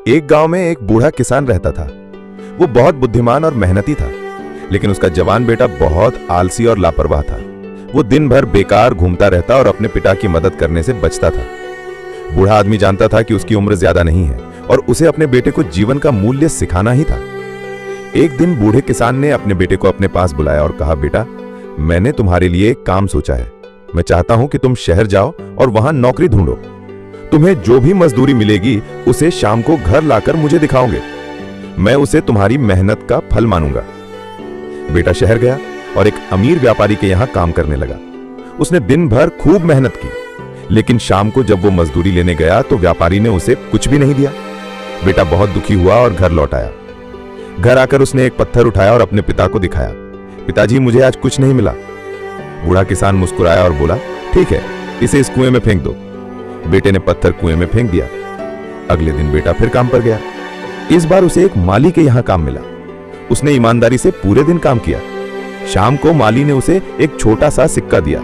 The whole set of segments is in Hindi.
एक गांव में एक बूढ़ा किसान रहता था। वो बहुत बुद्धिमान और मेहनती था, लेकिन उसका जवान बेटा बहुत आलसी और लापरवाह था। वो दिन भर बेकार घूमता रहता और अपने पिता की मदद करने से बचता था। बूढ़ा आदमी जानता था कि उसकी उम्र ज्यादा नहीं है और उसे अपने बेटे को जीवन का मूल्य सिखाना ही था। एक दिन बूढ़े किसान ने अपने बेटे को अपने पास बुलाया और कहा, बेटा, मैंने तुम्हारे लिए एक काम सोचा है। मैं चाहता हूं कि तुम शहर जाओ और वहां नौकरी ढूंढो। तुम्हें जो भी मजदूरी मिलेगी उसे शाम को घर लाकर मुझे दिखाओगे। मैं उसे तुम्हारी मेहनत का फल मानूंगा। बेटा शहर गया और एक अमीर व्यापारी के यहां काम करने लगा। उसने दिन भर खूब मेहनत की, लेकिन शाम को जब वो मजदूरी लेने गया तो व्यापारी ने उसे कुछ भी नहीं दिया। बेटा बहुत दुखी हुआ और घर लौट आया। घर आकर उसने एक पत्थर उठाया और अपने पिता को दिखाया। पिताजी, मुझे आज कुछ नहीं मिला। बूढ़ा किसान मुस्कुराया और बोला, ठीक है, इसे इस कुएं में फेंक दो। बेटे ने पत्थर कुएं में फेंक दिया। अगले दिन बेटा फिर काम पर गया। इस बार उसे एक माली के यहां काम मिला। उसने ईमानदारी से पूरे दिन काम किया। शाम को माली ने उसे एक छोटा सा सिक्का दिया।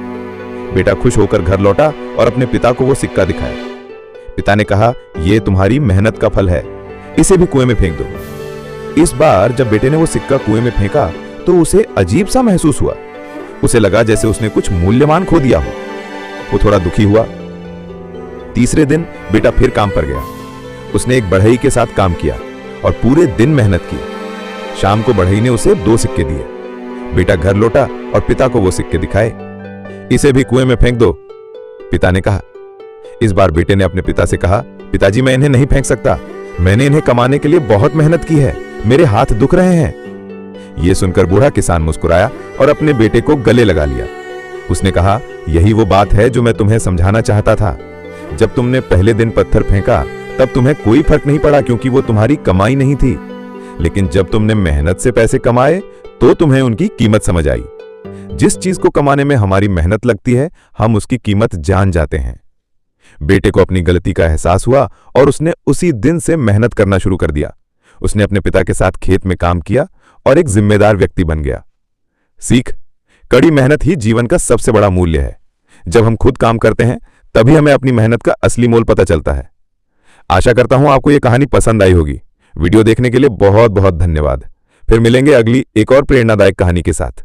बेटा खुश होकर घर लौटा और अपने पिता को वो सिक्का दिखाया। पिता ने कहा, यह तुम्हारी मेहनत का फल है, इसे भी कुएं में फेंक दो। इस बार जब बेटे ने वो सिक्का कुएं में फेंका तो उसे अजीब सा महसूस हुआ। उसे लगा जैसे उसने कुछ मूल्यवान खो दिया हो। वो थोड़ा दुखी हुआ। तीसरे दिन बेटा फिर काम पर गया। उसने एक बढ़ई के साथ काम किया और पूरे दिन मेहनत की। शाम को बढ़ई ने उसे 2 सिक्के दिए। बेटा घर लौटा और पिता को वो सिक्के दिखाए। इसे भी कुएं में फेंक दो, पिता ने कहा। इस बार बेटे ने अपने पिता से कहा, पिताजी, मैं इन्हें नहीं फेंक सकता। मैंने इन्हें कमाने के लिए बहुत मेहनत की है। मेरे हाथ दुख रहे हैं। यह सुनकर बूढ़ा किसान मुस्कुराया और अपने बेटे को गले लगा लिया। उसने कहा, यही वो बात है जो मैं तुम्हें समझाना चाहता था। जब तुमने पहले दिन पत्थर फेंका तब तुम्हें कोई फर्क नहीं पड़ा, क्योंकि वो तुम्हारी कमाई नहीं थी। लेकिन जब तुमने मेहनत से पैसे कमाए तो तुम्हें उनकी कीमत समझ आई। जिस चीज को कमाने में हमारी मेहनत लगती है, हम उसकी कीमत जान जाते हैं। बेटे को अपनी गलती का एहसास हुआ और उसने उसी दिन से मेहनत करना शुरू कर दिया। उसने अपने पिता के साथ खेत में काम किया और एक जिम्मेदार व्यक्ति बन गया। सीख, कड़ी मेहनत ही जीवन का सबसे बड़ा मूल्य है। जब हम खुद काम करते हैं तभी हमें अपनी मेहनत का असली मोल पता चलता है। आशा करता हूं आपको यह कहानी पसंद आई होगी। वीडियो देखने के लिए बहुत बहुत धन्यवाद। फिर मिलेंगे अगली एक और प्रेरणादायक कहानी के साथ।